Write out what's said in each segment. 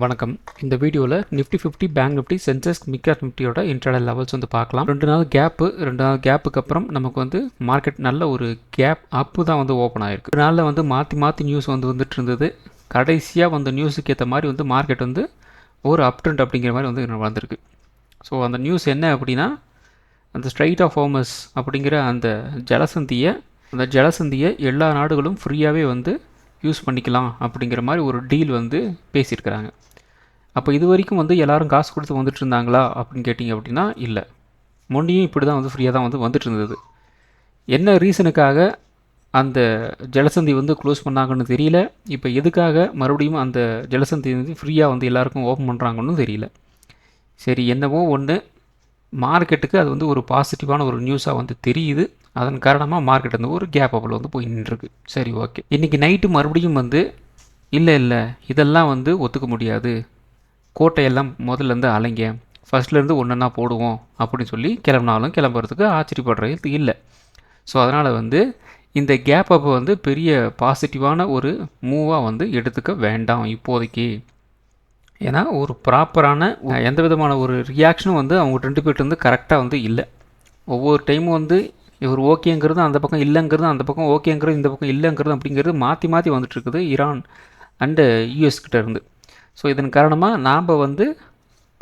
வணக்கம். இந்த வீடியோவில் Nifty 50 bank Nifty Sensex mid நிஃப்டியோட இன்ட்ராடே லெவல்ஸ் வந்து பார்க்கலாம். 2 நாள் கேப்புக்கு அப்புறம் நமக்கு வந்து மார்க்கெட் நல்ல ஒரு கேப் அப்பு தான் வந்து ஓப்பன் ஆயிருக்கு. 2 நாளில் வந்து மாற்றி நியூஸ் வந்துட்டு இருந்தது. கடைசியாக வந்த நியூஸுக்கு ஏற்ற மாதிரி வந்து மார்க்கெட் வந்து ஒரு அப் ட்ரெண்ட் அப்படிங்கிற மாதிரி வந்து வந்திருக்கு. ஸோ அந்த நியூஸ் என்ன அப்படின்னா, அந்த ஸ்ட்ரைட் ஆஃப் ஹோர்மஸ் அப்படிங்கிற அந்த ஜலசந்தியை எல்லா நாடுகளும் ஃப்ரீயாகவே வந்து யூஸ் பண்ணிக்கலாம் அப்படிங்கிற மாதிரி ஒரு டீல் வந்து பேசியிருக்கிறாங்க. அப்போ இது வரைக்கும் வந்து எல்லோரும் காசு கொடுத்து வந்துட்டு இருந்தாங்களா அப்படின்னு கேட்டிங்க அப்படின்னா இல்லை. முன்னையும் இப்படி தான் வந்து ஃப்ரீயாக தான் வந்து வந்துட்டு இருந்தது. என்ன ரீசனுக்காக அந்த ஜலசந்தி வந்து க்ளோஸ் பண்ணாங்கன்னு தெரியல. இப்போ எதுக்காக மறுபடியும் அந்த ஜலசந்தி வந்து ஃப்ரீயாக வந்து எல்லாருக்கும் ஓப்பன் பண்ணுறாங்கன்னு தெரியல. சரி, என்னவோ ஒன்று, மார்க்கெட்டுக்கு அது வந்து ஒரு பாசிட்டிவான ஒரு நியூஸாக வந்து தெரியுது. அதன் காரணமாக மார்க்கெட் வந்து ஒரு கேப் அப்பில் வந்து போய் நின்றுருக்கு. சரி, ஓகே. இன்றைக்கி நைட்டு மறுபடியும் வந்து இல்லை இதெல்லாம் வந்து ஒத்துக்க முடியாது, கோட்டையெல்லாம் முதல்லேருந்து அலைங்க, ஃபஸ்ட்லேருந்து ஒன்றா போடுவோம் அப்படின்னு சொல்லி கிளம்புறதுக்கு ஆச்சரியப்படுறது இல்லை. ஸோ அதனால் வந்து இந்த கேப் அப்போ வந்து பெரிய பாசிட்டிவான ஒரு மூவாக வந்து எடுத்துக்க வேண்டாம் இப்போதைக்கு. ஏன்னா ஒரு ப்ராப்பரான எந்த விதமான ஒரு ரியாக்ஷனும் வந்து அவங்க 2 பேர்ட்டு வந்து கரெக்டாக வந்து இல்லை. ஒவ்வொரு டைமும் வந்து இவர் ஓகேங்கிறது அந்த பக்கம் இல்லைங்கிறது, அந்த பக்கம் ஓகேங்கிறது இந்த பக்கம் இல்லைங்கிறது அப்படிங்கிறது மாற்றி வந்துட்டுருக்குது ஈரான் அண்டு யூஎஸ்கிட்ட இருந்து. ஸோ இதன் காரணமாக நாம் வந்து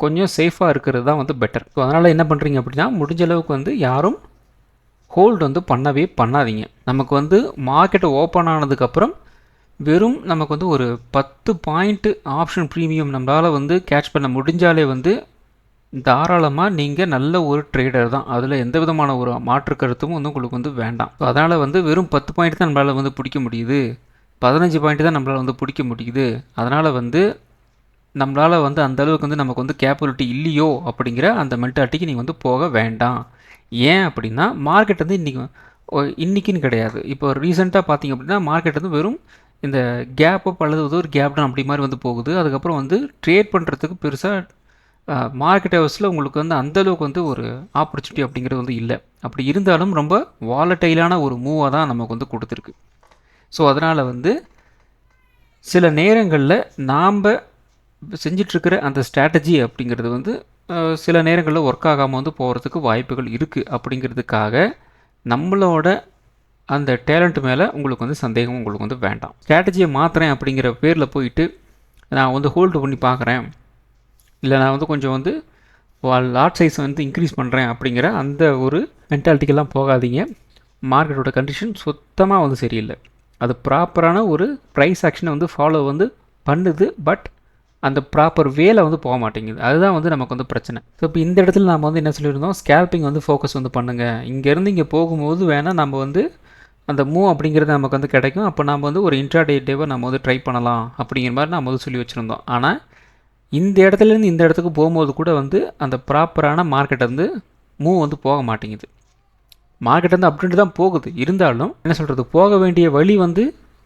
கொஞ்சம் சேஃபாக இருக்கிறது தான் வந்து பெட்டர். ஸோ அதனால் என்ன பண்ணுறீங்க அப்படின்னா, முடிஞ்ச அளவுக்கு வந்து யாரும் ஹோல்டு வந்து பண்ணவே பண்ணாதீங்க. நமக்கு வந்து மார்க்கெட்டை ஓப்பன் ஆனதுக்கப்புறம் வெறும் நமக்கு வந்து ஒரு 10 பாயிண்ட்டு ஆப்ஷன் ப்ரீமியம் நம்மளால் வந்து கேட்ச் பண்ண முடிஞ்சாலே வந்து தாராளமாக நீங்கள் நல்ல ஒரு ட்ரேடர் தான். அதில் எந்த விதமான ஒரு மாற்று கருத்தும் வந்து உங்களுக்கு வந்து வேண்டாம். ஸோ அதனால் வந்து வெறும் 10 பாயிண்ட் தான் நம்மளால் வந்து பிடிக்க முடியுது, 15 பாயிண்ட் தான் நம்மளால் வந்து பிடிக்க முடியுது, அதனால் வந்து நம்மளால் வந்து அந்தளவுக்கு வந்து நமக்கு வந்து கேப்பபிலிட்டி இல்லையோ அப்படிங்கிற அந்த மென்டாலிட்டிக்கு நீங்கள் வந்து போக வேண்டாம். ஏன் அப்படின்னா, மார்க்கெட் வந்து இன்றைக்கின்னு கிடையாது, இப்போ ரீசெண்டாக பார்த்தீங்க அப்படின்னா மார்க்கெட் வந்து வெறும் இந்த கேப் அப் அல்லது ஒரு கேப் டவுன் அப்படி மாதிரி வந்து போகுது. அதுக்கப்புறம் வந்து ட்ரேட் பண்ணுறதுக்கு பெருசாக மார்க்கெட் ஹவுஸில் உங்களுக்கு வந்து அந்தளவுக்கு வந்து ஒரு ஆப்பர்ச்சுனிட்டி அப்படிங்கிறது வந்து இல்லை. அப்படி இருந்தாலும் ரொம்ப வாலட்டைலான ஒரு மூவாக தான் நமக்கு வந்து கொடுத்துருக்கு. ஸோ அதனால் வந்து சில நேரங்களில் நாம் செஞ்சிட்ருக்கிற அந்த ஸ்ட்ராட்டஜி அப்படிங்கிறது வந்து சில நேரங்களில் ஒர்க் ஆகாமல் வந்து போகிறதுக்கு வாய்ப்புகள் இருக்குது. அப்படிங்கிறதுக்காக நம்மளோட அந்த டேலண்ட் மேலே உங்களுக்கு வந்து சந்தேகம் உங்களுக்கு வந்து வேண்டாம். ஸ்ட்ராட்டஜியை மாற்றுறேன் அப்படிங்கிற பேரில் போயிட்டு நான் வந்து ஹோல்டு பண்ணி பார்க்குறேன், இல்லை நான் வந்து கொஞ்சம் வந்து லாட் சைஸ் வந்து இன்க்ரீஸ் பண்ணுறேன் அப்படிங்கிற அந்த ஒரு மென்டாலிட்டிக்கெல்லாம் போகாதீங்க. மார்க்கெட்டோட கண்டிஷன் சுத்தமாக வந்து சரியில்லை. அது ப்ராப்பரான ஒரு ப்ரைஸ் ஆக்ஷனை வந்து ஃபாலோ வந்து பண்ணுது, பட் அந்த ப்ராப்பர் வேலை வந்து போக மாட்டேங்குது. அதுதான் வந்து நமக்கு வந்து பிரச்சனை. ஸோ இப்போ இந்த இடத்துல நம்ம வந்து என்ன சொல்லியிருந்தோம், ஸ்கேல்பிங் வந்து ஃபோக்கஸ் வந்து பண்ணுங்கள். இங்கேருந்து இங்கே போகும்போது வேணால் நம்ம வந்து அந்த மூவ் அப்படிங்கிறது நமக்கு வந்து கிடைக்கும். அப்போ நம்ம வந்து ஒரு இன்ட்ராடேவை நம்ம வந்து ட்ரை பண்ணலாம் அப்படிங்கிற மாதிரி நம்ம வந்து சொல்லி வச்சுருந்தோம். ஆனால் இந்த இடத்துலேருந்து இந்த இடத்துக்கு போகும்போது கூட வந்து அந்த ப்ராப்பரான மார்க்கெட் வந்து மூவ் வந்து போக மாட்டேங்குது. மார்க்கெட் வந்து அப்படின்ட்டு தான் போகுது. இருந்தாலும் என்ன சொல்கிறது, போக வேண்டிய வழி வந்து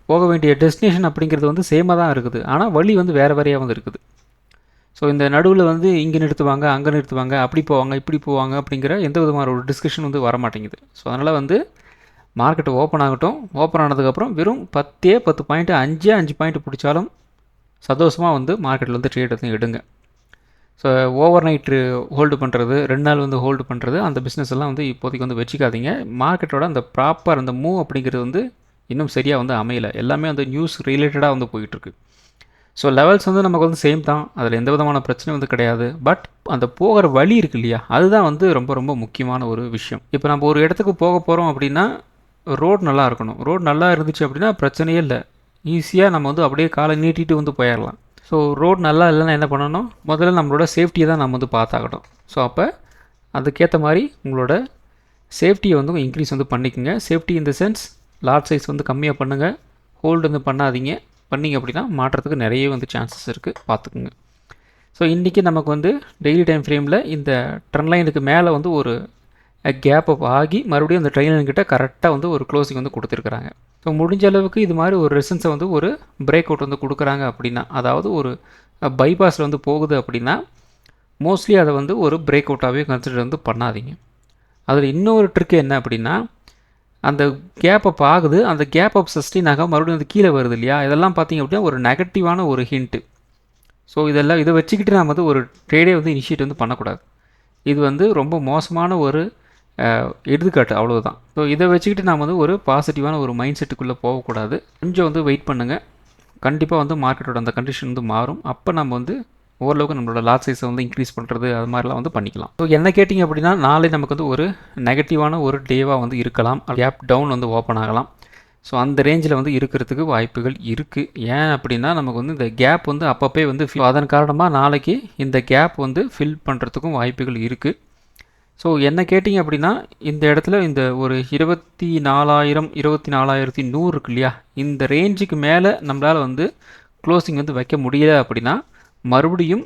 போக வேண்டிய டெஸ்டினேஷன் அப்படிங்கிறது வந்து சேமாக தான் இருக்குது, ஆனால் வழி வந்து வேறையாக வந்து இருக்குது. ஸோ இந்த நடுவில் வந்து இங்கே நிறுத்துவாங்க, அங்கே நிறுத்துவாங்க, அப்படி போவாங்க, இப்படி போவாங்க அப்படிங்கிற எந்த விதமான ஒரு டிஸ்கஷன் வந்து வர மாட்டேங்குது. ஸோ அதனால் வந்து மார்க்கெட்டு ஓப்பன் ஆகட்டும். ஓப்பன் ஆனதுக்கப்புறம் வெறும் 10 பாயிண்ட்டு 5 பாயிண்ட் பிடிச்சாலும் சந்தோஷமாக வந்து மார்க்கெட்டில் வந்து ட்ரேட் வந்து எடுங்க. ஸோ ஓவர் நைட்டு ஹோல்டு பண்ணுறது, 2 நாள் வந்து ஹோல்டு பண்ணுறது, அந்த பிஸ்னஸ் எல்லாம் வந்து இப்போதைக்கு வந்து வச்சுக்காதீங்க. மார்க்கெட்டோட அந்த ப்ராப்பர் அந்த மூவ் அப்படிங்கிறது வந்து இன்னும் சரியாக வந்து அமையலை. எல்லாமே வந்து நியூஸ் ரிலேட்டடாக வந்து போயிட்டுருக்கு. ஸோ லெவல்ஸ் வந்து நமக்கு வந்து சேம் தான், அதில் எந்த விதமான பிரச்சனையும் வந்து கிடையாது. பட் அந்த போகிற வழி இருக்கு இல்லையா, அதுதான் வந்து ரொம்ப ரொம்ப முக்கியமான ஒரு விஷயம். இப்போ நம்ம ஒரு இடத்துக்கு போக போகிறோம் அப்படின்னா ரோடு நல்லா இருக்கணும். ரோடு நல்லா இருந்துச்சு அப்படின்னா பிரச்சனையே இல்லை, ஈஸியாக நம்ம வந்து அப்படியே காலை நீட்டிட்டு வந்து போயிடலாம். ஸோ ரோடு நல்லா இல்லைன்னா என்ன பண்ணணும், முதல்ல நம்மளோட சேஃப்டியை தான் நம்ம வந்து பார்த்தாகணும். ஸோ அப்போ அதுக்கேற்ற மாதிரி உங்களோட சேஃப்டியை வந்து இன்க்ரீஸ் வந்து பண்ணிக்கோங்க. Safety in the sense lot size வந்து கம்மியாக பண்ணுங்கள், ஹோல்டு வந்து பண்ணாதீங்க. பண்ணிங்க அப்படின்னா மாற்றத்துக்கு நிறைய வந்து சான்சஸ் இருக்குது, பார்த்துக்குங்க. ஸோ இன்றைக்கி நமக்கு வந்து டெய்லி டைம் ஃப்ரேமில் இந்த ட்ரெண்ட் லைனுக்கு மேலே வந்து ஒரு கேப் அப் ஆகி மறுபடியும் அந்த ட்ரெண்ட் லைன் கிட்ட கரெக்டாக வந்து ஒரு க்ளோசிங் வந்து கொடுத்துருக்குறாங்க. ஸோ முடிஞ்ச அளவுக்கு இது மாதிரி ஒரு ரெசன்ஸை வந்து ஒரு பிரேக் அவுட் வந்து கொடுக்குறாங்க அப்படின்னா, அதாவது ஒரு பைபாஸில் வந்து போகுது அப்படின்னா மோஸ்ட்லி அதை வந்து ஒரு பிரேக் அவுட்டாகவே கன்சிடர் வந்து பண்ணாதீங்க. அதில் இன்னொரு ட்ரிக் என்ன அப்படின்னா, அந்த கேப் அப் ஆகுது, அந்த கேப் அப் சஸ்டெயின் ஆக மறுபடியும் வந்து கீழே வருது இல்லையா, இதெல்லாம் பார்த்தீங்க அப்படின்னா ஒரு நெகட்டிவான ஒரு ஹிண்ட்டு. ஸோ இதெல்லாம் இதை வச்சுக்கிட்டு நாம் வந்து ஒரு ட்ரேடே வந்து இனிஷியேட் வந்து பண்ணக்கூடாது. இது வந்து ரொம்ப மோசமான ஒரு எடுத்துக்காட்டு, அவ்வளோதான். ஸோ இதை வச்சுக்கிட்டு நாம் வந்து ஒரு பாசிட்டிவான ஒரு மைண்ட் செட்டுக்குள்ளே போகக்கூடாது. கொஞ்சம் வந்து வெயிட் பண்ணுங்கள். கண்டிப்பாக வந்து மார்க்கெட்டோட அந்த கண்டிஷன் வந்து மாறும். அப்போ நம்ம வந்து ஓரளவுக்கு நம்மளோட லாட் சைஸை வந்து இன்க்ரீஸ் பண்ணுறது அது மாதிரிலாம் வந்து பண்ணிக்கலாம். ஸோ என்ன கேட்டிங்க அப்படின்னா, நாளை நமக்கு வந்து ஒரு நெகட்டிவான ஒரு டேவாக வந்து இருக்கலாம். கேப் டவுன் வந்து ஓப்பன் ஆகலாம். ஸோ அந்த ரேஞ்சில் வந்து இருக்கிறதுக்கு வாய்ப்புகள் இருக்குது. ஏன் அப்படின்னா, நமக்கு வந்து இந்த கேப் வந்து அப்பப்போ வந்து அதன் காரணமாக நாளைக்கு இந்த கேப் வந்து ஃபில் பண்ணுறதுக்கும் வாய்ப்புகள் இருக்குது. ஸோ என்ன கேட்டிங்க அப்படின்னா, இந்த இடத்துல இந்த ஒரு 24,000 24,100 இருக்கு இல்லையா, இந்த ரேஞ்சுக்கு மேலே நம்மளால் வந்து க்ளோசிங் வந்து வைக்க முடியல அப்படின்னா மறுபடியும்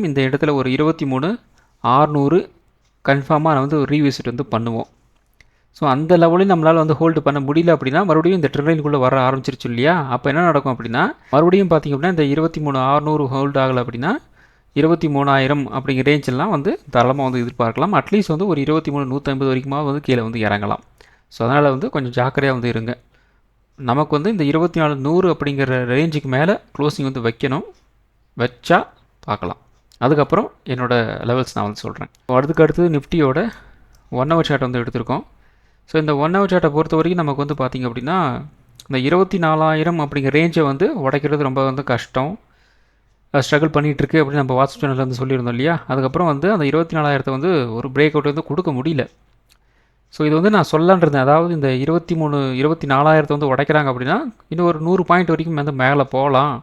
இந்த இடத்துல ஒரு 23,600 கன்ஃபார்மாக நான் வந்து ஒரு ரீவிசிட் வந்து பண்ணுவோம். ஸோ அந்த லெவலையும் நம்மளால் வந்து ஹோல்டு பண்ண முடியல அப்படின்னா மறுபடியும் இந்த ட்ரெண்ட்லைனுக்குள்ளே வர ஆரம்பிச்சிருச்சு இல்லையா, அப்போ என்ன நடக்கும் அப்படின்னா, மறுபடியும் பார்த்திங்க அப்படின்னா இந்த 23,600 ஹோல்டு ஆகலை அப்படின்னா 23,000 அப்படிங்கிற ரேஞ்செல்லாம் வந்து தாராளமாக வந்து எதிர்பார்க்கலாம். அட்லீஸ்ட் வந்து ஒரு 23,150 வரைக்குமா வந்து கீழே வந்து இறங்கலாம். ஸோ அதனால் வந்து கொஞ்சம் ஜாக்கிரதையாக வந்து இருங்க. நமக்கு வந்து இந்த 24,100 அப்படிங்கிற ரேஞ்சுக்கு மேலே க்ளோசிங் வந்து வைக்கணும். வச்சா பார்க்கலாம். அதுக்கப்புறம் என்னோடய லெவல்ஸ் நான் வந்து சொல்கிறேன். அடுத்தது நிஃப்டியோட 1 ஹவர் சார்ட் வந்து எடுத்திருக்கோம். ஸோ இந்த 1 ஹவர் சார்ட்டை பொறுத்த வரைக்கும் நமக்கு வந்து பார்த்திங்க அப்படின்னா, இந்த 24,000 அப்படிங்கிற ரேஞ்சை வந்து உடைக்கிறது ரொம்ப வந்து கஷ்டம். ஸ்ட்ரகிள் பண்ணிகிட்ருக்கு அப்படின்னு நம்ம வாட்ஸ்அப் சேனலில் வந்து சொல்லியிருந்தோம் இல்லையா. அதுக்கப்புறம் வந்து அந்த 24,000 வந்து ஒரு பிரேக் அவுட் வந்து கொடுக்க முடியல. ஸோ இது வந்து நான் சொல்லலான் இருந்தேன். அதாவது இந்த 24,000 வந்து உடைக்கிறாங்க அப்படின்னா இன்னும் ஒரு 100 பாயிண்ட் வரைக்கும் வந்து மேலே போகலாம்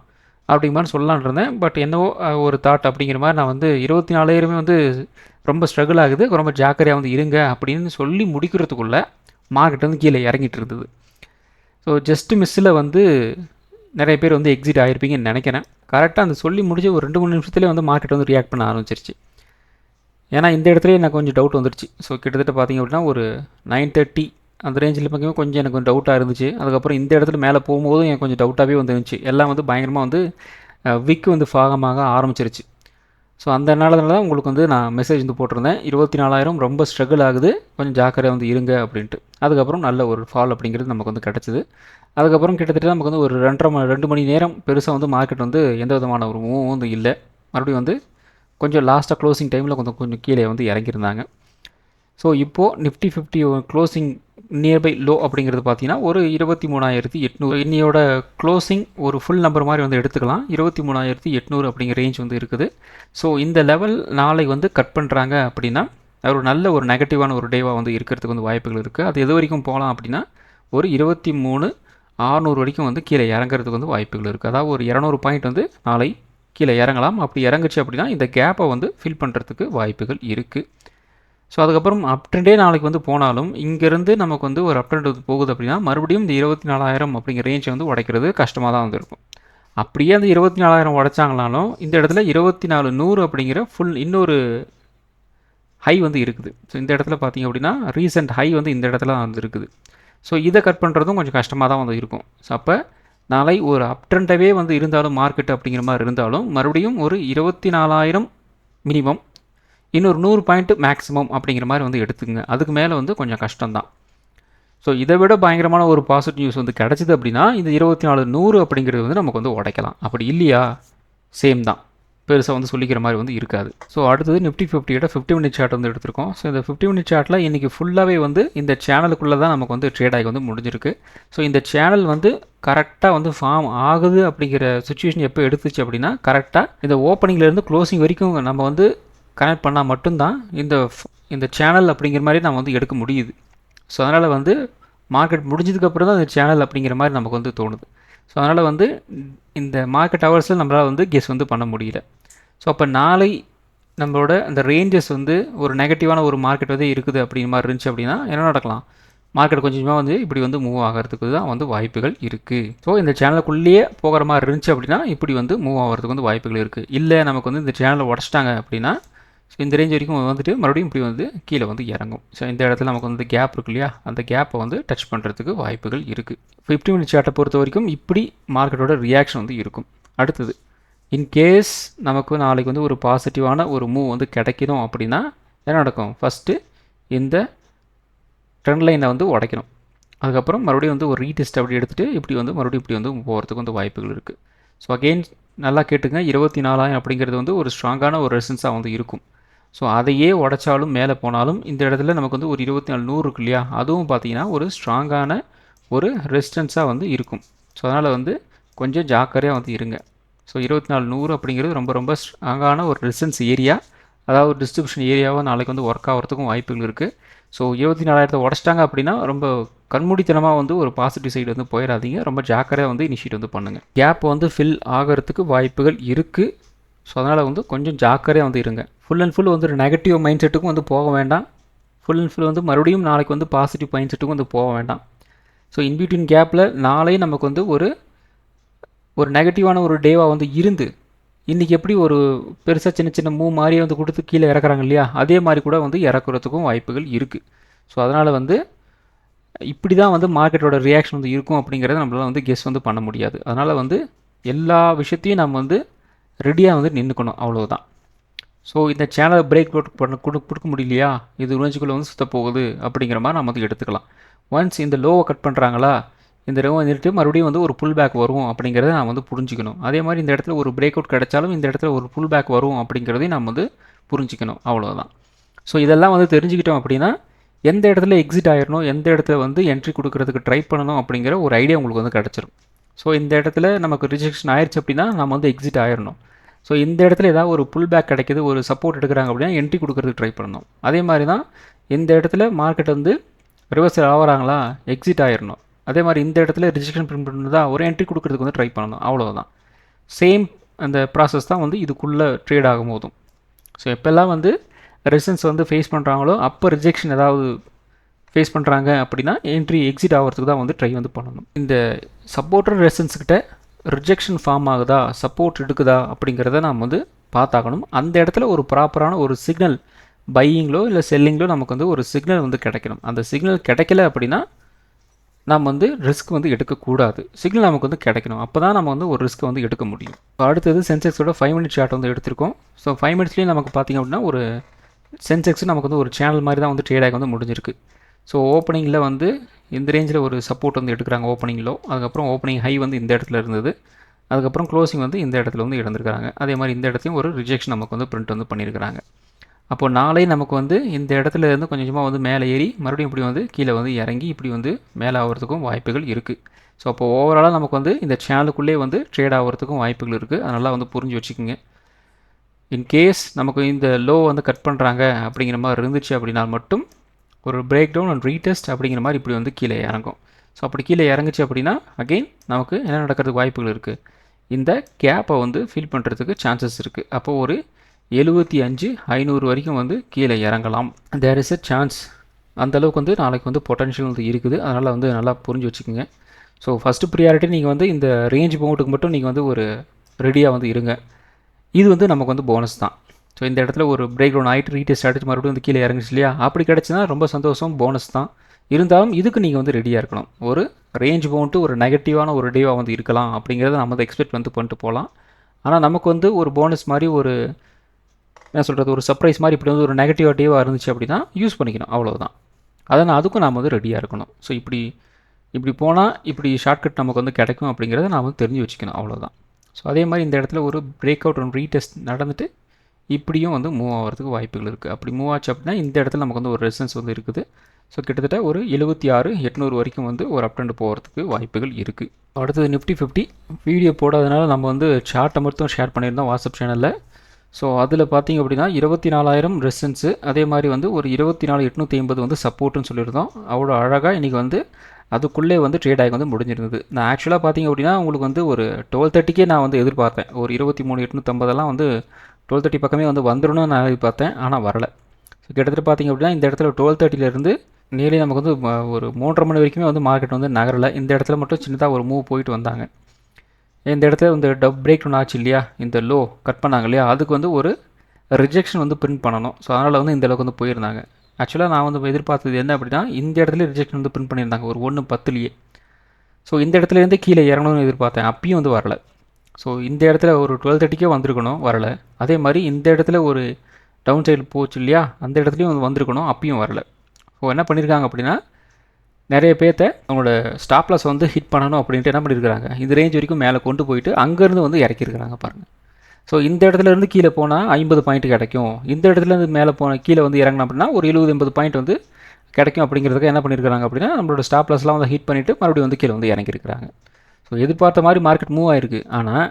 அப்படிங்கிற மாதிரி சொல்லலான் இருந்தேன். பட் என்னவோ ஒரு தாட் அப்படிங்கிற மாதிரி நான் வந்து 24,000 வந்து ரொம்ப ஸ்ட்ரகிள் ஆகுது, ரொம்ப ஜாக்கிரதையாக வந்து இருங்க அப்படின்னு சொல்லி முடிக்கிறதுக்குள்ளே மார்க்கெட் வந்து கீழே இறங்கிட்டு இருந்தது. ஸோ ஜஸ்ட் மிஸ்ஸில் வந்து நிறைய பேர் வந்து எக்ஸிட் ஆகிருப்பீங்கன்னு நினைக்கிறேன். கரெக்டாக அந்த சொல்லி முடிஞ்ச ஒரு 2-3 நிமிஷத்துலேயே வந்து மார்க்கெட் வந்து ரியாக்ட் பண்ண ஆரம்பிச்சிருச்சு. ஏன்னா இந்த இடத்துலேயே எனக்கு கொஞ்சம் டவுட் வந்துருச்சு. ஸோ கிட்டத்தட்ட பார்த்திங்க அப்படின்னா ஒரு 9:30 அந்த ரேஞ்சில் பார்க்கும்போது கொஞ்சம் எனக்கு கொஞ்சம் டவுட்டாக இருந்துச்சு. அதுக்கப்புறம் இந்த இடத்துல மேலே போகும்போதும் எனக்கு கொஞ்சம் டவுட்டாகவே வந்து இருந்துச்சு. எல்லாம் வந்து பயங்கரமாக வந்து விக் வந்து ஃபாகமாக ஆரம்பிச்சிருச்சு. ஸோ அந்த நாளில் தான் உங்களுக்கு வந்து நான் மெசேஜ் வந்து போட்டிருந்தேன், 24,000 ரொம்ப ஸ்ட்ரகிள் ஆகுது, கொஞ்சம் ஜாக்கிரதையாக வந்து இருங்க அப்படின்ட்டு. அதுக்கப்புறம் நல்ல ஒரு ஃபால் அப்படிங்கிறது நமக்கு வந்து கிடச்சிது. அதுக்கப்புறம் கிட்டத்தட்ட நமக்கு வந்து ஒரு 2 மணி நேரம் பெருசாக வந்து மார்க்கெட் வந்து எந்த விதமான ஒரு மூவும் வந்து இல்லை. மறுபடியும் வந்து கொஞ்சம் லாஸ்ட்டாக க்ளோசிங் டைமில் கொஞ்சம் கீழே வந்து இறங்கியிருந்தாங்க. ஸோ இப்போது நிஃப்டி 50 க்ளோசிங் நியர்பை லோ அப்படிங்கிறது பார்த்தீங்கன்னா ஒரு 23,800. இன்னையோட க்ளோசிங் ஒரு ஃபுல் நம்பர் மாதிரி வந்து எடுத்துக்கலாம். 23,800 அப்படிங்கிற ரேஞ்ச் வந்து இருக்குது. ஸோ இந்த லெவல் நாளை வந்து கட் பண்ணுறாங்க அப்படின்னா ஒரு நல்ல ஒரு நெகட்டிவான ஒரு டேவாக வந்து இருக்கிறதுக்கு வந்து வாய்ப்புகள் இருக்குது. அது எது வரைக்கும் போகலாம் அப்படின்னா ஒரு 23,600 வரைக்கும் வந்து கீழே இறங்குறதுக்கு வந்து வாய்ப்புகள் இருக்குது. அதாவது ஒரு 200 பாயிண்ட் வந்து நாளை கீழே இறங்கலாம். அப்படி இறங்குச்சு அப்படின்னா இந்த கேப்பை வந்து ஃபில் பண்ணுறதுக்கு வாய்ப்புகள் இருக்குது. ஸோ அதுக்கப்புறம் அப் ட்ரெண்டே நாளைக்கு வந்து போனாலும் இங்கேருந்து நமக்கு வந்து ஒரு அப் ட்ரெண்ட் போகுது அப்படின்னா மறுபடியும் இந்த 24,000 அப்படிங்கிற ரேஞ்சை வந்து உடைக்கிறது கஷ்டமாக தான் வந்து இருக்கும். அப்படியே அந்த 24,000 உடைச்சாங்கனாலும் இந்த இடத்துல 24,100 அப்படிங்கிற இன்னொரு ஹை வந்து இருக்குது. ஸோ இந்த இடத்துல பார்த்திங்க அப்படின்னா ரீசெண்ட் ஹை வந்து இந்த இடத்துல வந்து இருக்குது. ஸோ இதை கட் பண்ணுறதும் கொஞ்சம் கஷ்டமாக தான் வந்து இருக்கும். ஸோ அப்போ நாளை ஒரு அப் ட்ரெண்டாகவே வந்து இருந்தாலும் மார்க்கெட் அப்படிங்கிற மாதிரி இருந்தாலும் மறுபடியும் ஒரு 24,000 மினிமம், இன்னொரு 100 பாயிண்ட் மேக்ஸிமம் அப்படிங்கிற மாதிரி வந்து எடுத்துங்க. அதுக்கு மேலே வந்து கொஞ்சம் கஷ்டம்தான். ஸோ இதை விட பயங்கரமான ஒரு பாசிட்டிவ் நியூஸ் வந்து கிடச்சிது அப்படின்னா இந்த 24,100 அப்படிங்கிறது வந்து நமக்கு வந்து உடைக்கலாம். அப்படி இல்லையா சேம் தான், பெருசாக வந்து சொல்லிக்கிற மாதிரி வந்து இருக்காது. ஸோ அடுத்தது நிஃப்டி 50யோட 50 மினிட் சார்ட் வந்து எடுத்திருக்கோம். ஸோ இந்த 50 மினிட் சார்ட்டில் இன்றைக்கி ஃபுல்லாகவே வந்து இந்த சேனலுக்குள்ளே தான் நமக்கு வந்து ட்ரேட் ஆகி வந்து முடிஞ்சிருக்கு. ஸோ இந்த சேனல் வந்து கரெக்டாக வந்து ஃபார்ம் ஆகுது அப்படிங்கிற சுச்சுவேஷன் எப்போ எடுத்துச்சு அப்படின்னா கரெக்டாக இந்த ஓப்பனிங்லேருந்து க்ளோசிங் வரைக்கும் நம்ம வந்து கனெக்ட் பண்ணால் மட்டும்தான் இந்த சேனல் அப்படிங்கிற மாதிரி நம்ம வந்து எடுக்க முடியுது. ஸோ அதனால் வந்து மார்க்கெட் முடிஞ்சதுக்கப்புறம் தான் இந்த சேனல் அப்படிங்கிற மாதிரி நமக்கு வந்து தோணுது. ஸோ அதனால் வந்து இந்த மார்க்கெட் ஹவர்ஸில் நம்மளால் வந்து கெஸ் வந்து பண்ண முடியல. ஸோ அப்போ நாளை நம்மளோட அந்த ரேஞ்சஸ் வந்து ஒரு நெகட்டிவான ஒரு மார்க்கெட் வந்து இருக்குது அப்படிங்கிற மாதிரி இருந்துச்சு அப்படின்னா என்ன நடக்கலாம், மார்க்கெட் கொஞ்சமாக வந்து இப்படி வந்து மூவ் ஆகிறதுக்கு தான் வந்து வாய்ப்புகள் இருக்குது. ஸோ இந்த சேனலுக்குள்ளேயே போகிற மாதிரி இருந்துச்சு அப்படின்னா இப்படி வந்து மூவ் ஆகிறதுக்கு வந்து வாய்ப்புகள் இருக்குது. இல்லை நமக்கு வந்து இந்த சேனலை உடச்சிட்டாங்க அப்படின்னா ஸோ இந்த ரேஞ்ச் வரைக்கும் வந்துட்டு மறுபடியும் இப்படி வந்து கீழே வந்து இறங்கும். ஸோ இந்த இடத்துல நமக்கு வந்து கேப் இருக்கு இல்லையா, அந்த கேப்பை வந்து டச் பண்ணுறதுக்கு வாய்ப்புகள் இருக்குது. 50 மினிட் சார்ட்டை பொறுத்த வரைக்கும் இப்படி மார்க்கெட்டோட ரியாக்ஷன் வந்து இருக்கும். அடுத்தது இன்கேஸ் நமக்கு நாளைக்கு வந்து ஒரு பாசிட்டிவான ஒரு மூவ் வந்து கிடைக்கணும் அப்படின்னா என்ன நடக்கும், ஃபஸ்ட்டு இந்த ட்ரெண்ட் லைனை வந்து உடைக்கணும். அதுக்கப்புறம் மறுபடியும் வந்து ஒரு ரீடெஸ்ட் அப்படி எடுத்துகிட்டு இப்படி வந்து மறுபடியும் இப்படி வந்து போகிறதுக்கு வந்து வாய்ப்புகள் இருக்குது. ஸோ அகெயின் நல்லா கேட்டுங்க, 24,000 அப்படிங்கிறது வந்து ஒரு ஸ்ட்ராங்கான ஒரு ரெசிஸ்டன்ஸாக வந்து இருக்கும். ஸோ அதையே உடைச்சாலும் மேலே போனாலும் இந்த இடத்துல நமக்கு வந்து ஒரு 24,100 இருக்கு இல்லையா, அதுவும் பார்த்தீங்கன்னா ஒரு ஸ்ட்ராங்கான ஒரு ரெசிஸ்டன்ஸாக வந்து இருக்கும். ஸோ அதனால் வந்து கொஞ்சம் ஜாக்கிரதையாக வந்து இருங்க. ஸோ 24,100 அப்படிங்கிறது ரொம்ப ரொம்ப ஸ்ட்ராங்கான ஒரு ரெசிஸ்டன்ஸ் ஏரியா, அதாவது ஒரு டிஸ்ட்ரிபியூஷன் ஏரியாவாக நாளைக்கு வந்து ஒர்க் ஆகிறதுக்கும் வாய்ப்புகள் இருக்குது. ஸோ 24,000 உடச்சிட்டாங்க அப்படின்னா ரொம்ப கண்மூடித்தனமாக வந்து ஒரு பாசிட்டிவ் சைடு வந்து போயிடாதீங்க. ரொம்ப ஜாக்கிரதையாக வந்து இனிஷியேட் வந்து பண்ணுங்கள். கேப் வந்து ஃபில் ஆகிறதுக்கு வாய்ப்புகள் இருக்குது. ஸோ அதனால் வந்து கொஞ்சம் ஜாக்கிரதையாக வந்து இருங்க. ஃபுல் அண்ட் ஃபுல் வந்து ஒரு நெகட்டிவ் மைண்ட் செட்டுக்கும் வந்து போக வேண்டாம். ஃபுல் அண்ட் ஃபுல் வந்து மறுபடியும் நாளைக்கு வந்து பாசிட்டிவ் மைண்ட் செட்டுக்கும் வந்து போக வேண்டாம். ஸோ இன்பிட்வீன் கேப்பில் நாளே நமக்கு வந்து ஒரு நெகட்டிவான ஒரு டேவாக வந்து இருந்து இன்றைக்கி எப்படி ஒரு பெருசாக சின்ன சின்ன மூவ் மாதிரியே வந்து கொடுத்து கீழே இறக்குறாங்க இல்லையா, அதே மாதிரி கூட வந்து இறக்குறதுக்கும் வாய்ப்புகள் இருக்குது. ஸோ அதனால் வந்து இப்படி தான் வந்து மார்க்கெட்டோட ரியாக்ஷன் வந்து இருக்கும் அப்படிங்கிறத நம்மளால் வந்து கெஸ் வந்து பண்ண முடியாது. அதனால் வந்து எல்லா விஷயத்தையும் நம்ம வந்து ரெடியாக வந்து நின்றுக்கணும், அவ்வளோதான். ஸோ இந்த சேனலை பிரேக் அவுட் கொடுக்க முடியலையா, இது ரேஞ்சுக்குள்ளே வந்து சுத்த போகுது அப்படிங்கிற மாதிரி நம்ம வந்து எடுத்துக்கலாம். ஒன்ஸ் இந்த லோவை கட் பண்ணுறாங்களா, இந்த லோவை நிறுத்தி மறுபடியும் வந்து ஒரு புல் பேக் வரும் அப்படிங்கிறத நான் வந்து புரிஞ்சிக்கணும். அதே மாதிரி இந்த இடத்துல ஒரு பிரேக் அவுட் கிடைச்சாலும் இந்த இடத்துல ஒரு புல் பேக் வரும் அப்படிங்கிறதையும் நம்ம வந்து புரிஞ்சிக்கணும், அவ்வளோதான். ஸோ இதெல்லாம் வந்து தெரிஞ்சுக்கிட்டோம் அப்படின்னா எந்த இடத்துல எக்ஸிட் ஆயிடணும், எந்த இடத்துல வந்து என்ட்ரி கொடுக்கறதுக்கு ட்ரை பண்ணணும் அப்படிங்கிற ஒரு ஐடியா உங்களுக்கு வந்து கிடச்சிரும். ஸோ இந்த இடத்துல நமக்கு ரிஜெக்ஷன் ஆயிடுச்சு அப்படின்னா நம்ம வந்து எக்ஸிட் ஆயிடணும். ஸோ இந்த இடத்துல ஏதாவது ஒரு புல் பேக் கிடைக்கிது, ஒரு சப்போர்ட் எடுக்கிறாங்க அப்படின்னா என்ட்ரி கொடுக்கறதுக்கு ட்ரை பண்ணணும். அதே மாதிரி தான் இந்த இடத்துல மார்க்கெட் வந்து ரிவர்சல் ஆகிறாங்களா, எக்ஸிட் ஆயிடணும். அதே மாதிரி இந்த இடத்துல ரிஜெக்ஷன் பிரிண்ட் பண்ணுறதா ஒரு என்ட்ரி கொடுக்கறதுக்கு வந்து ட்ரை பண்ணணும், அவ்வளோதான். சேம் அந்த ப்ராசஸ் தான் வந்து இதுக்குள்ளே ட்ரேட் ஆகும் போதும். ஸோ எப்போல்லாம் வந்து ரெசிஸ்டன்ஸ் வந்து ஃபேஸ் பண்ணுறாங்களோ அப்போ ரிஜெக்ஷன் ஏதாவது ஃபேஸ் பண்ணுறாங்க அப்படின்னா என்ட்ரி எக்ஸிட் ஆகிறதுக்கு தான் வந்து ட்ரை வந்து பண்ணணும். இந்த சப்போர்ட்டர் ரெசிஸ்டன்ஸ்கிட்ட ரிஜெக்ஷன் ஃபார்ம் ஆகுதா, சப்போர்ட் எடுக்குதா அப்படிங்கிறத நாம் வந்து பார்த்தாக்கணும். அந்த இடத்துல ஒரு ப்ராப்பரான ஒரு சிக்னல் பையிங்களோ இல்லை செல்லிங்களோ நமக்கு வந்து ஒரு சிக்னல் வந்து கிடைக்கணும். அந்த சிக்னல் கிடைக்கல அப்படின்னா நாம் வந்து ரிஸ்க் வந்து எடுக்கக்கூடாது. சிக்னல் நமக்கு வந்து கிடைக்கணும், அப்போ தான் நம்ம வந்து ஒரு ரிஸ்க் வந்து எடுக்க முடியும். இப்போ அடுத்தது சென்செக்ஸோட 5 மினிட் சார்ட் வந்து எடுத்திருக்கோம். ஸோ 5 மினிட்ஸ்லேயும் நமக்கு பார்த்திங்க அப்படின்னா ஒரு சென்செக்ஸ் நமக்கு வந்து ஒரு சேனல் மாதிரி தான் வந்து ட்ரேடாக வந்து முடிஞ்சிருக்கு. ஸோ ஓப்பனிங்கில் வந்து இந்த ரேஞ்சில் ஒரு சப்போர்ட் வந்து எடுக்கிறாங்க ஓப்பனிங்கிலோ, அதுக்கப்புறம் ஓப்பனிங் ஹை வந்து இந்த இடத்துல இருந்தது, அதுக்கப்புறம் க்ளோசிங் வந்து இந்த இடத்துல வந்து இழந்திருக்காங்க. அதே மாதிரி இந்த இடத்தையும் ஒரு ரிஜெக்ஷன் நமக்கு வந்து பிரிண்ட் வந்து பண்ணியிருக்கிறாங்க. அப்போது நாளை நமக்கு வந்து இந்த இடத்துல இருந்து கொஞ்சம் கொஞ்சமாக வந்து மேலே ஏறி மறுபடியும் இப்படி வந்து கீழே வந்து இறங்கி இப்படி வந்து மேலே ஆகிறதுக்கும் வாய்ப்புகள் இருக்குது. ஸோ அப்போது ஓவராலாக நமக்கு வந்து இந்த சேனலுக்குள்ளே வந்து ட்ரேட் ஆகிறதுக்கும் வாய்ப்புகள் இருக்குது. அதனால் வந்து புரிஞ்சு வச்சுக்கோங்க. இன்கேஸ் நமக்கு இந்த லோ வந்து கட் பண்ணுறாங்க அப்படிங்கிற மாதிரி இருந்துச்சு அப்படின்னா மட்டும் ஒரு பிரேக் டவுன் அண்ட் ரீடெஸ்ட் அப்படிங்கிற மாதிரி இப்படி வந்து கீழே இறங்கும். ஸோ அப்படி கீழே இறங்குச்சு அப்படின்னா அகெயின் நமக்கு என்ன நடக்கிறதுக்கு வாய்ப்புகள் இருக்குது, இந்த கேப்பை வந்து ஃபில் பண்ணுறதுக்கு சான்சஸ் இருக்குது. அப்போது ஒரு 75,500 வரைக்கும் வந்து கீழே இறங்கலாம். There is a chance. அந்தளவுக்கு வந்து நாளைக்கு வந்து பொட்டன்ஷியல் வந்து இருக்குது. அதனால் வந்து நல்லா புரிஞ்சு வச்சுக்கோங்க. ஸோ ஃபஸ்ட்டு ப்ரியாரிட்டி நீங்கள் வந்து இந்த ரேஞ்ச் பவுண்டுக்கு மட்டும் நீங்கள் வந்து ஒரு ரெடியாக வந்து இருங்க. இது வந்து நமக்கு வந்து போனஸ் தான். ஸோ இந்த இடத்துல ஒரு பிரேக் டவுன் ஆகிட்டு ரீடெஸ்ட் ஆகிட்டு மறுபடியும் வந்து கீழே இறங்குச்சு இல்லையா, அப்படி கிடச்சின்னா ரொம்ப சந்தோஷம், போனஸ் தான். இருந்தாலும் இதுக்கு நீங்கள் வந்து ரெடியாக இருக்கணும். ஒரு ரேஞ்ச் பவுண்டு ஒரு நெகட்டிவான ஒரு டேவாக வந்து இருக்கலாம் அப்படிங்கிறத நம்ம வந்து எக்ஸ்பெக்ட் வந்து பண்ணிட்டு போகலாம். ஆனால் நமக்கு வந்து ஒரு போனஸ் மாதிரி ஒரு என்ன சொல்கிறது, ஒரு சர்ப்ரைஸ் மாதிரி இப்படி வந்து ஒரு நெகட்டிவாக இருந்துச்சு அப்படின்னா யூஸ் பண்ணிக்கணும், அவ்வளோதான். அதனால் அதுக்கும் நாம் வந்து ரெடியாக இருக்கணும். ஸோ இப்படி போனால் இப்படி ஷார்ட்கட் நமக்கு வந்து கிடைக்கும் அப்படிங்கிறத நாம் வந்து தெரிஞ்சு வச்சுக்கணும், அவ்வளோதான். ஸோ அதே மாதிரி இந்த இடத்துல ஒரு பிரேக் அவுட் ஒன்று ரீடெஸ்ட் நடந்துட்டு இப்படியும் வந்து மூவ் ஆகிறதுக்கு வாய்ப்புகள் இருக்குது. அப்படி மூவ் ஆச்சு அப்படின்னா இந்த இடத்துல நமக்கு வந்து ஒரு ரெசிஸ்டன்ஸ் வந்து இருக்குது. ஸோ கிட்டத்தட்ட ஒரு 76,800 வரைக்கும் வந்து ஒரு அப் ட்ரெண்ட் போகிறதுக்கு வாய்ப்புகள் இருக்குது. அடுத்தது நிஃப்டி 50 வீடியோ போடாதனால நம்ம வந்து சார்ட்டை மட்டும் ஷேர் பண்ணியிருந்தோம் வாட்ஸ்அப் சேனலில். ஸோ அதில் பார்த்திங்க அப்படின்னா 24,000 ரெசிஸ்டன்ஸு, அதே மாதிரி வந்து ஒரு 24,850 வந்து சப்போர்ட்டுன்னு சொல்லியிருந்தோம். அவ்வளோ அழகாக இன்றைக்கி வந்து அதுக்குள்ளே வந்து ட்ரேட் ஆகி வந்து முடிஞ்சிருந்தது. நான் ஆக்சுவலாக பார்த்திங்க அப்படின்னா உங்களுக்கு வந்து ஒரு 12:30க்கே நான் வந்து எதிர்பார்த்தேன். ஒரு 23,850 வந்து 12:30 பக்கமே வந்து வந்துடணும்னு நான் எதிர்பார்த்தேன், ஆனால் வரலை. ஸோ கிட்டத்தட்ட பார்த்திங்க அப்படின்னா இந்த இடத்துல 12:30லேருந்து நேரே நமக்கு வந்து ஒரு 3:30 மணி வரைக்குமே வந்து மார்க்கெட் வந்து நகரலை. இந்த இடத்துல மட்டும் சின்னதாக ஒரு மூவ் போயிட்டு வந்தாங்க. இந்த இடத்துல இந்த பிரேக் டவுன் ஆச்சு இல்லையா, இந்த லோ கட் பண்ணாங்க இல்லையா, அதுக்கு வந்து ஒரு ரிஜெக்ஷன் வந்து பிரிண்ட் பண்ணணும். ஸோ அதனால் வந்து இந்த அளவுக்கு வந்து போயிருந்தாங்க. ஆக்சுவலாக நான் வந்து எதிர்பார்த்தது என்ன அப்படின்னா இந்த இடத்துல ரிஜெக்ஷன் வந்து பிரிண்ட் பண்ணியிருந்தாங்க ஒரு 1:10லேயே. ஸோ இந்த இடத்துலேருந்து கீழே இறங்கணும்னு எதிர்பார்த்தேன், அப்பயும் வந்து வரலை. ஸோ இந்த இடத்துல ஒரு 12:30க்கே வந்திருக்கணும், வரலை. அதே மாதிரி இந்த இடத்துல ஒரு டவுன் சைடு போச்சு இல்லையா, அந்த இடத்துலையும் வந்து வந்திருக்கணும், அப்பயும் வரலை. ஸோ என்ன பண்ணியிருக்காங்க அப்படின்னா நிறைய பேர்த்த அவங்களோட ஸ்டாப் லாஸ் வந்து ஹிட் பண்ணணும் அப்படின்ட்டு என்ன பண்ணியிருக்காங்க, இந்த ரேஞ்ச் வரைக்கும் மேலே கொண்டு போயிட்டு அங்கேருந்து வந்து இறக்கியிருக்கிறாங்க பாருங்கள். ஸோ இந்த இடத்துல இருந்து கீழே போனால் 50 பாயிண்ட் கிடைக்கும், இந்த இடத்துல இருந்து மேலே கீழே வந்து இறங்கணும் அப்படின்னா ஒரு 70-80 பாயிண்ட் வந்து கிடைக்கும் அப்படிங்கிறதுக்கு என்ன பண்ணியிருக்காங்க அப்படின்னா நம்மளோட ஸ்டாப் லாஸ்லாம் வந்து ஹிட் பண்ணிவிட்டு மறுபடியும் வந்து கீழே வந்து இறங்கியிருக்கிறாங்க. ஸோ எதிர்பார்த்த மாதிரி மார்க்கெட் மூவ் ஆயிருக்கு, ஆனால்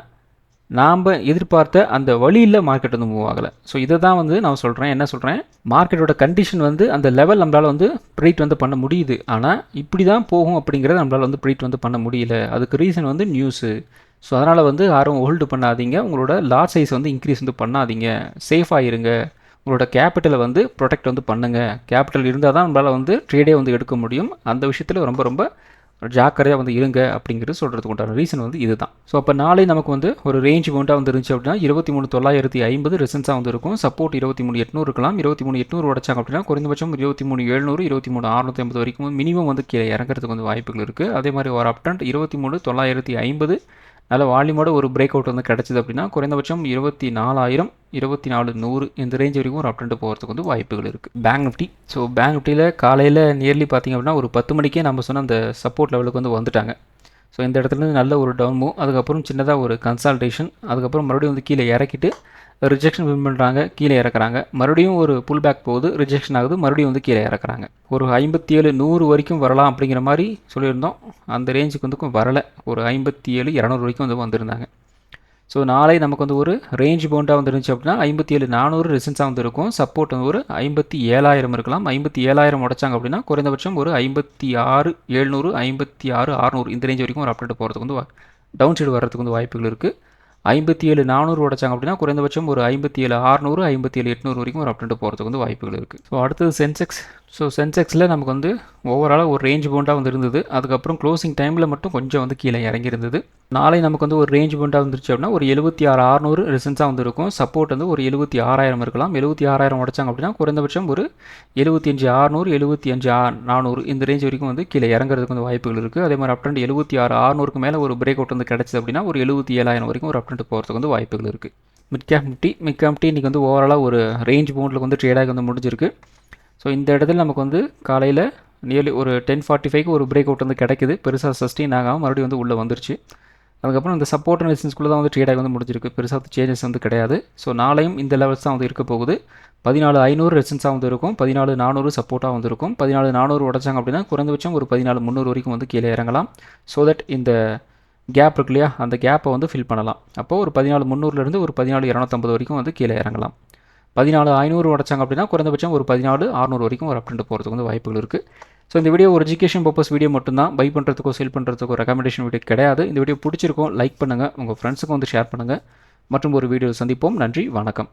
நாம் எதிர்பார்த்த அந்த வழியில் மார்க்கெட் வந்து மூவ் ஆகலை. ஸோ இதை தான் வந்து நான் சொல்கிறேன், என்ன சொல்கிறேன், மார்க்கெட்டோட கண்டிஷன் வந்து அந்த லெவல் நம்மளால் வந்து ப்ரிடிக்ட் வந்து பண்ண முடியுது, ஆனால் இப்படி தான் போகும் அப்படிங்கிறத நம்மளால் வந்து ப்ரிடிக்ட் வந்து பண்ண முடியல. அதுக்கு ரீசன் வந்து நியூஸு. ஸோ அதனால் வந்து யாரும் ஹோல்டு பண்ணாதீங்க, உங்களோட லாட் சைஸ் வந்து இன்க்ரீஸ் வந்து பண்ணாதீங்க, சேஃபாக இருங்க, உங்களோட கேபிட்டலை வந்து ப்ரொடெக்ட் வந்து பண்ணுங்கள். கேபிட்டல் இருந்தால் தான் நம்மளால் வந்து ட்ரேடே வந்து எடுக்க முடியும். அந்த விஷயத்தில் ரொம்ப ரொம்ப ஜாக்கிரதையாக வந்து இருங்க அப்படிங்கிறது சொல்கிறதுக்கு உண்டான ரீசன் வந்து இதுதான். ஸோ அப்போ நாளை நமக்கு வந்து ஒரு ரேஞ்ச் பவுண்டாக வந்து இருந்துச்சு அப்படின்னா 23,950 ரெசன்ஸாக வந்து இருக்கும். சப்போர்ட் 23,800 இருக்கலாம். 23,800 உடச்சாங்க அப்படின்னா குறைந்தபட்சம் 23,700 23,650 வரைக்கும் மினிமம் வந்து கீழே இறங்குறதுக்கு வந்து வாய்ப்புகள் இருக்குது. அதே மாதிரி ஒரு அப்டன்ட் 23,950 நல்ல வால்யூமோட ஒரு பிரேக் அவுட் வந்து கிடச்சிது அப்படின்னா குறைந்தபட்சம் 24,000 24,100 இந்த ரேஞ்ச் வரைக்கும் ஒரு அப்டன்ட் போகிறதுக்கு வந்து வாய்ப்புகள் இருக்குது. Bank Nifty. ஸோ பேங்க் நிஃப்டியில் காலையில் நியர்லி பார்த்திங்க அப்படின்னா ஒரு 10 மணிக்கே நம்ம சொன்ன அந்த சப்போர்ட் லெவலுக்கு வந்து வந்துட்டாங்க. ஸோ இந்த இடத்துலேருந்து நல்ல ஒரு டவுன் மூவ், அதுக்கப்புறம் சின்னதாக ஒரு கன்சால்டேஷன், அதுக்கப்புறம் மறுபடியும் வந்து கீழே இறக்கிட்டு ரிஜெக்ஷன் வின் பண்ணுறாங்க, கீழே இறக்குறாங்க, மறுபடியும் ஒரு புல் பேக் போகுது, ரிஜெக்ஷன் ஆகுது, மறுபடியும் வந்து கீழே இறக்குறாங்க. ஒரு 57,100 வரைக்கும் வரலாம் அப்படிங்கிற மாதிரி சொல்லியிருந்தோம். அந்த ரேஞ்சுக்கு வந்து வரலை, ஒரு 57,200 வரைக்கும் வந்து வந்திருந்தாங்க. ஸோ நாளை நமக்கு வந்து ஒரு ரேஞ்ச் பவுண்டாக வந்துருந்துச்சு அப்படின்னா 57,400 ரெசன்ஸாக வந்து இருக்கும். சப்போர்ட் வந்து ஒரு 57,000 இருக்கலாம். 57,000 உடைச்சாங்க அப்படின்னா குறைந்தபட்சம் ஒரு 56,700 56,600 இந்த ரேஞ்ச் வரைக்கும் ஒரு அப்டேட் போகிறதுக்கு வந்து டவுன் சைடு வர்றதுக்கு வந்து வாய்ப்புகள் இருக்குது. 57,400 உடைச்சாங்க அப்படின்னா குறைந்தபட்சம் ஒரு 57,600 57,800 வரைக்கும் ஒரு அப்டேட் போகிறதுக்கு வந்து வாய்ப்புகள் இருக்குது. ஸோ அடுத்தது சென்செக்ஸ். ஸோ சென்செக்ஸில் நமக்கு வந்து ஓவராலாக ஒரு ரேஞ்ச் பவுண்டாக வந்து இருந்தது. அதுக்கப்புறம் க்ளோசிங் டைமில் மட்டும் கொஞ்சம் வந்து கீழே இறங்கியிருந்தது. நாளை நமக்கு வந்து ஒரு ரேஞ்ச் பவுண்டாக வந்துருச்சு அப்படின்னா ஒரு 76,600 ரெசன்ஸாக வந்து இருக்கும். சப்போர்ட் வந்து ஒரு 76,000 இருக்கலாம். 76,000 உடைச்சாங்க அப்படின்னா குறைந்தபட்சம் ஒரு 75,600 75,400 இந்த ரேஞ்ச் வரைக்கும் வந்து கீழே இறங்குறதுக்கு வந்து வாய்ப்புகள் இருக்குது. அதே மாதிரி அப்டெண்ட் 76,600க்கு மேலே ஒரு பிரேக் அவுட் வந்து கிடச்சிது அப்படின்னா ஒரு 77,000 வரைக்கும் ஒரு அப்டெண்ட் போகிறதுக்கு வந்து வாய்ப்புகள் இருக்குது. மிட் கேப் நிஃப்டி இன்றைக்கி வந்து ஓவராலாக ஒரு ரேஞ்ச் பவுண்டில் வந்து ட்ரேடாக வந்து முடிஞ்சிருக்கு. ஸோ இந்த இடத்துல நமக்கு வந்து காலையில் நியர்லி ஒரு 10:45க்கு ஒரு பிரேக் அவுட் வந்து கிடைக்குது, பெருசாக சஸ்டெயின் ஆகாமல் மறுபடியும் வந்து உள்ளே வந்துருச்சு. அதுக்கப்புறம் இந்த சப்போர்ட் அண்ட் ரெசிஸ்டன்ஸ்குள்ளே தான் வந்து ட்ரேடாக வந்து முடிஞ்சிருக்கு, பெருசாக சேஞ்சஸ் வந்து கிடையாது. ஸோ நாளையும் இந்த லெவல்ஸ் தான் வந்து இருக்க போகுது. 14,500 ரெசிஸ்டன்ஸாக வந்து இருக்கும், 14,400 சப்போர்ட்டாக வந்து இருக்கும். 14,400 உடைச்சாங்க அப்படின்னா குறைந்தபட்சம் ஒரு 14,300 வரைக்கும் வந்து கீழே இறங்கலாம். ஸோ தட் இந்த கேப் இருக்கு இல்லையா, அந்த கேப்பை வந்து ஃபில் பண்ணலாம். அப்போது ஒரு 14,300 ஒரு 14,250 வரைக்கும் வந்து கீழே இறங்கலாம். 14,500 உடைச்சாங்க அப்படின்னா குறைந்தபட்சம் ஒரு 14,600 வரைக்கும் ஒரு அப்டெண்ட் போகிறதுக்கு வந்து வாய்ப்புகள் இருக்குது. ஸோ இந்த வீடியோ ஒரு எஜுகேஷன் பர்பஸ் வீடியோ மட்டும்தான், பை பண்ணுறதுக்கோ செல் பண்ணுறதுக்கோ ரெக்கமெண்டேஷன் வீடியோ கிடையாது. இந்த வீடியோ பிடிச்சிருக்கும் லைக் பண்ணுங்கள், உங்கள் ஃப்ரெண்ட்ஸுக்கும் வந்து ஷேர் பண்ணுங்கள். மற்றும் ஒரு வீடியோ சந்திப்போம். நன்றி, வணக்கம்.